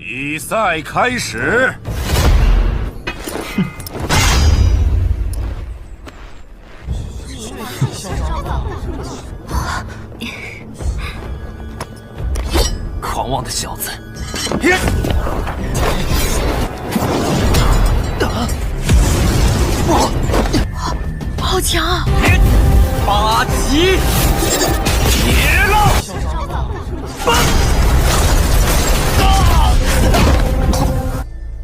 比赛开始。狂妄的小子！好强啊！八级铁浪！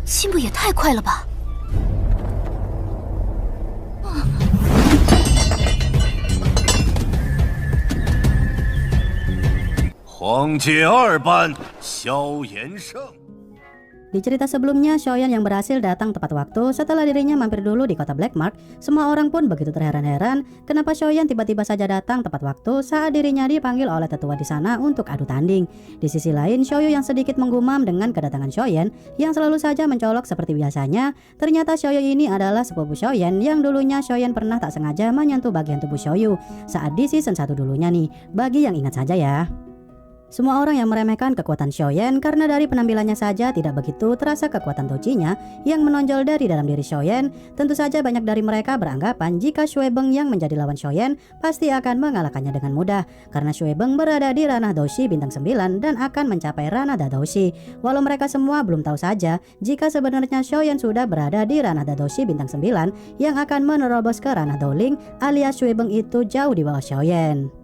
进步也太快了吧！黄阶二班萧炎胜。 Di cerita sebelumnya, Xiaoyan yang berhasil datang tepat waktu setelah dirinya mampir dulu di kota Black Mark. Semua orang pun begitu terheran-heran kenapa Xiaoyan tiba-tiba saja datang tepat waktu saat dirinya dipanggil oleh tetua di sana untuk adu tanding. Di sisi lain, Xiaoyu yang sedikit menggumam dengan kedatangan Xiaoyan yang selalu saja mencolok seperti biasanya. Ternyata Xiaoyu ini adalah sepupu Xiaoyan yang dulunya Xiaoyan pernah tak sengaja menyentuh bagian tubuh Xiaoyu saat di season 1 dulunya nih, bagi yang ingat saja ya. Semua orang yang meremehkan kekuatan Xiaoyan karena dari penampilannya saja tidak begitu terasa kekuatan dojinya yang menonjol dari dalam diri Xiaoyan. Tentu saja banyak dari mereka beranggapan jika Xuebeng yang menjadi lawan Xiaoyan pasti akan mengalahkannya dengan mudah karena Xuebeng berada di ranah Doshi bintang 9 dan akan mencapai ranah Dadoshi. Walau mereka semua belum tahu saja jika sebenarnya Xiaoyan sudah berada di ranah Dadoshi bintang 9 yang akan menerobos ke ranah Dowling alias Xuebeng itu jauh di bawah Xiaoyan.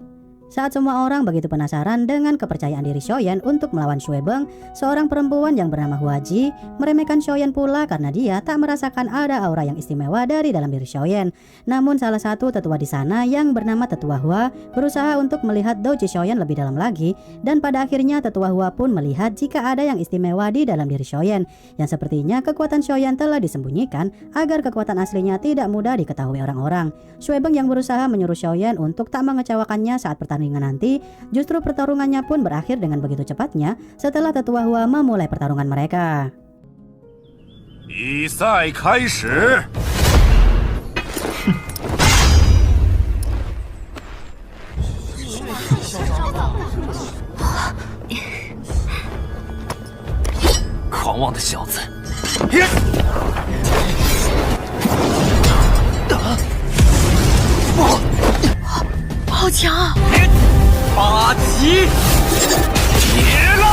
Saat semua orang begitu penasaran dengan kepercayaan diri Xiaoyan untuk melawan Xuebeng, seorang perempuan yang bernama Huaji meremehkan Xiaoyan pula karena dia tak merasakan ada aura yang istimewa dari dalam diri Xiaoyan. Namun salah satu tetua di sana yang bernama Tetua Hua berusaha untuk melihat doji Xiaoyan lebih dalam lagi dan pada akhirnya Tetua Hua pun melihat jika ada yang istimewa di dalam diri Xiaoyan yang sepertinya kekuatan Xiaoyan telah disembunyikan agar kekuatan aslinya tidak mudah diketahui orang-orang. Xuebeng yang berusaha menyuruh Xiaoyan untuk tak mengecewakannya saat pertandingan nanti, justru pertarungannya pun berakhir dengan begitu cepatnya setelah Tetua Hua memulai pertarungan mereka. 比赛开始。狂妄的小子！好强啊！八级铁浪！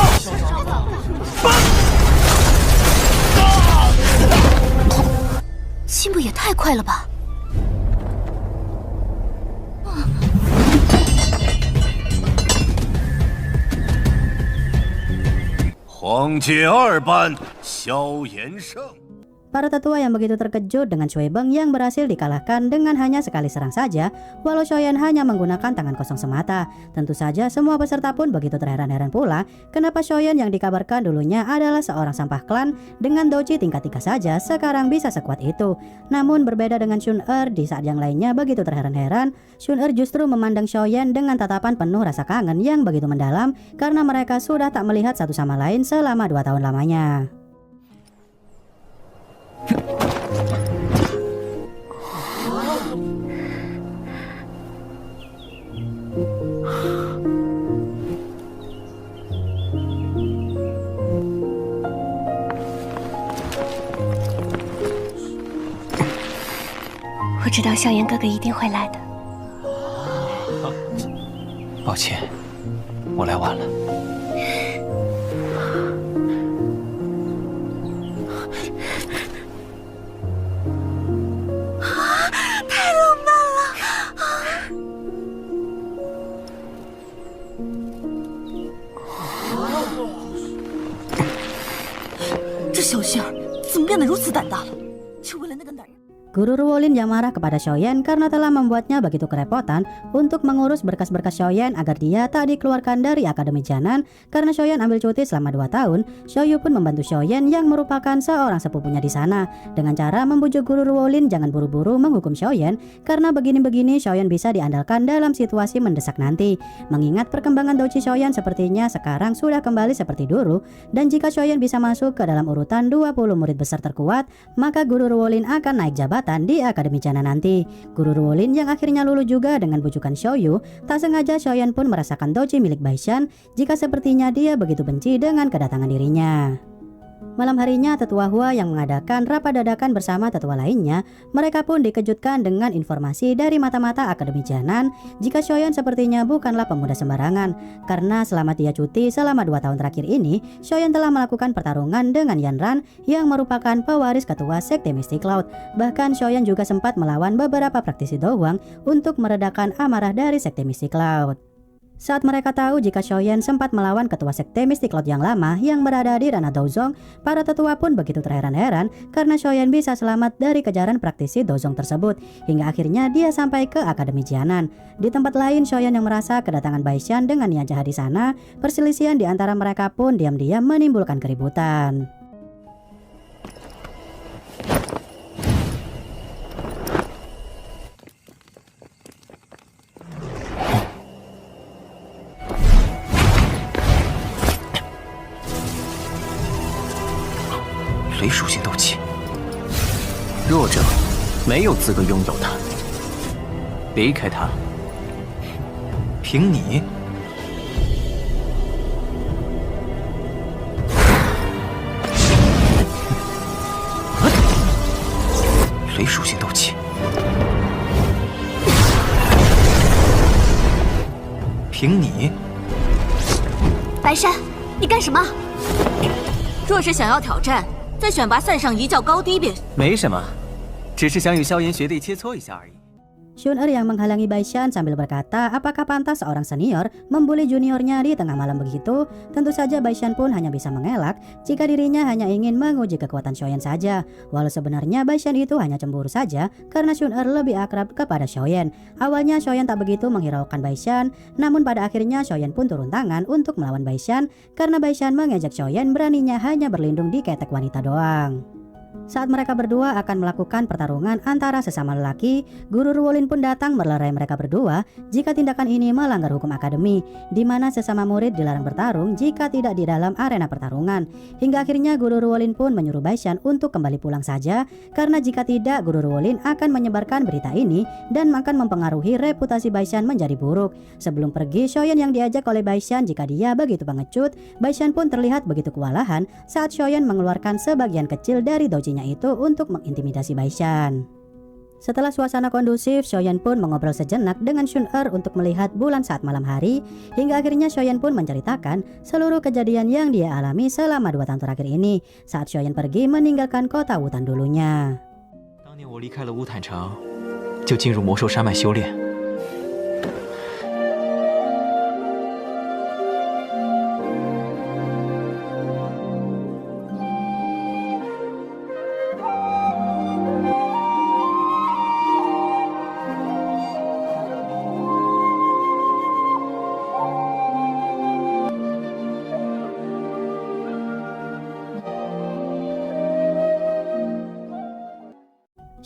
进步也太快了吧！黄阶二班萧炎胜。 Para tetua yang begitu terkejut dengan Xuebeng yang berhasil dikalahkan dengan hanya sekali serang saja, walau Xiaoyan hanya menggunakan tangan kosong semata. Tentu saja semua peserta pun begitu terheran-heran pula kenapa Xiaoyan yang dikabarkan dulunya adalah seorang sampah klan dengan doji tingkat 3 saja sekarang bisa sekuat itu. Namun berbeda dengan Xun di saat yang lainnya begitu terheran-heran, Xun justru memandang Xiaoyan dengan tatapan penuh rasa kangen yang begitu mendalam karena mereka sudah tak melihat satu sama lain selama 2 tahun lamanya. 我知道萧炎哥哥一定会来的。抱歉，我来晚了。太浪漫了！这小心儿怎么变得如此胆大了？就为了那个男人。 Guru Ruolin yang marah kepada Xiaoyan karena telah membuatnya begitu kerepotan untuk mengurus berkas-berkas Xiaoyan agar dia tak dikeluarkan dari Akademi Janan. Karena Xiaoyan ambil cuti selama 2 tahun, Xiaoyu pun membantu Xiaoyan yang merupakan seorang sepupunya di sana dengan cara membujuk Guru Ruolin jangan buru-buru menghukum Xiaoyan karena begini-begini Xiaoyan bisa diandalkan dalam situasi mendesak nanti. Mengingat perkembangan doji Xiaoyan sepertinya sekarang sudah kembali seperti dulu dan jika Xiaoyan bisa masuk ke dalam urutan 20 murid besar terkuat, maka Guru Ruolin akan naik jabatan di Akademi Janan nanti. Guru Ruolin yang akhirnya luluh juga dengan bujukan Xiaoyu, tak sengaja Xiaoyan pun merasakan doji milik Baishan jika sepertinya dia begitu benci dengan kedatangan dirinya. Malam harinya tetua Hua yang mengadakan rapat dadakan bersama tetua lainnya, mereka pun dikejutkan dengan informasi dari mata-mata Akademi Jianan jika Xiaoyan sepertinya bukanlah pemuda sembarangan, karena selama dia cuti selama 2 tahun terakhir ini, Xiaoyan telah melakukan pertarungan dengan Yan Ran yang merupakan pewaris ketua Sekte Mystic Cloud. Bahkan Xiaoyan juga sempat melawan beberapa praktisi Do Huang untuk meredakan amarah dari Sekte Mystic Cloud. Saat mereka tahu jika Xiaoyan sempat melawan ketua Sekte Mystic Cloud yang lama yang berada di Ranah Dozong, para tetua pun begitu terheran-heran karena Xiaoyan bisa selamat dari kejaran praktisi Dozong tersebut, hingga akhirnya dia sampai ke Akademi Jianan. Di tempat lain, Xiaoyan yang merasa kedatangan Baishan dengan niat jahat di sana, perselisihan di antara mereka pun diam-diam menimbulkan keributan.雷属性斗气，弱者没有资格拥有它。离开它，凭你。雷属性斗气，凭你。白山，你干什么？若是想要挑战，在选拔赛上一较高低便是。没什么，只是想与萧炎学弟切磋一下而已。 Shun-er yang menghalangi Baishan sambil berkata apakah pantas seorang senior membuli juniornya di tengah malam begitu. Tentu saja Baishan pun hanya bisa mengelak jika dirinya hanya ingin menguji kekuatan Xiaoyan saja. Walau sebenarnya Baishan itu hanya cemburu saja karena Shun-er lebih akrab kepada Xiaoyan. Awalnya Xiaoyan tak begitu menghiraukan Baishan, namun pada akhirnya Xiaoyan pun turun tangan untuk melawan Baishan karena Baishan mengejek Xiaoyan beraninya hanya berlindung di ketek wanita doang. Saat mereka berdua akan melakukan pertarungan antara sesama lelaki, Guru Ruolin pun datang melerai mereka berdua jika tindakan ini melanggar hukum akademi, di mana sesama murid dilarang bertarung jika tidak di dalam arena pertarungan. Hingga akhirnya Guru Ruolin pun menyuruh Baishan untuk kembali pulang saja, karena jika tidak Guru Ruolin akan menyebarkan berita ini dan akan mempengaruhi reputasi Baishan menjadi buruk. Sebelum pergi, Xiaoyan yang diajak oleh Baishan jika dia begitu pengecut, Baishan pun terlihat begitu kewalahan saat Xiaoyan mengeluarkan sebagian kecil dari dojinya itu untuk mengintimidasi Baishan. Setelah suasana kondusif, Xiaoyan pun mengobrol sejenak dengan Shun-er untuk melihat bulan saat malam hari, hingga akhirnya Xiaoyan pun menceritakan seluruh kejadian yang dia alami selama 2 tahun terakhir ini saat Xiaoyan pergi meninggalkan kota Wutan dulunya. 当年我离开了乌坦城，就进入魔兽山脉修炼。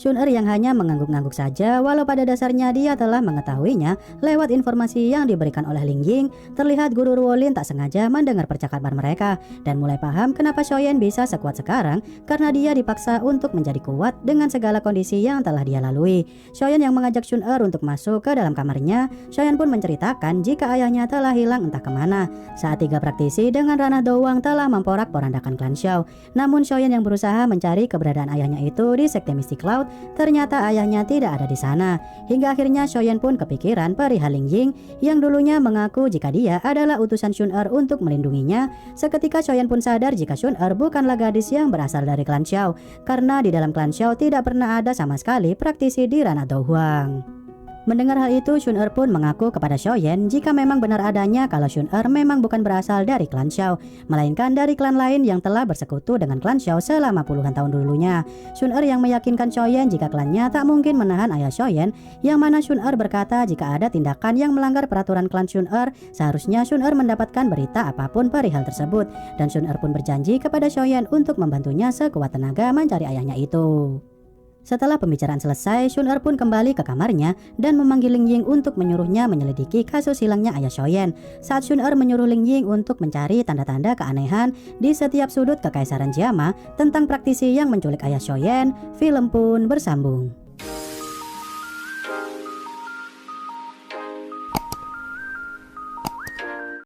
Shun-er yang hanya mengangguk-angguk saja, walau pada dasarnya dia telah mengetahuinya lewat informasi yang diberikan oleh Ling Ying. Terlihat Guru Ruolin tak sengaja mendengar percakapan mereka dan mulai paham kenapa Xiaoyan bisa sekuat sekarang, karena dia dipaksa untuk menjadi kuat dengan segala kondisi yang telah dia lalui. Xiaoyan yang mengajak Shun-er untuk masuk ke dalam kamarnya. Xiaoyan pun menceritakan jika ayahnya telah hilang entah kemana saat 3 praktisi dengan ranah Do Huang telah memporak-porandakan klan Xiao. Namun Xiaoyan yang berusaha mencari keberadaan ayahnya itu di Sekte Mystic Cloud, ternyata ayahnya tidak ada di sana. Hingga akhirnya Xiaoyan pun kepikiran perihal Ling Ying yang dulunya mengaku jika dia adalah utusan Shun-er untuk melindunginya. Seketika Xiaoyan pun sadar jika Shun-er bukanlah gadis yang berasal dari klan Xiao, karena di dalam klan Xiao tidak pernah ada sama sekali praktisi di ranah Do Huang. Mendengar hal itu, Shun-er pun mengaku kepada Xiaoyan jika memang benar adanya kalau Shun-er memang bukan berasal dari klan Xiao, melainkan dari klan lain yang telah bersekutu dengan klan Xiao selama puluhan tahun dulunya. Shun-er yang meyakinkan Xiaoyan jika klannya tak mungkin menahan ayah Xiaoyan, yang mana Shun-er berkata jika ada tindakan yang melanggar peraturan klan Shun-er, seharusnya Shun-er mendapatkan berita apapun perihal tersebut, dan Shun-er pun berjanji kepada Xiaoyan untuk membantunya sekuat tenaga mencari ayahnya itu. Setelah pembicaraan selesai, Shun-er pun kembali ke kamarnya dan memanggil Ling Ying untuk menyuruhnya menyelidiki kasus hilangnya ayah Xiaoyan. Saat Shun-er menyuruh Ling Ying untuk mencari tanda-tanda keanehan di setiap sudut kekaisaran Jiama tentang praktisi yang menculik ayah Xiaoyan, film pun bersambung.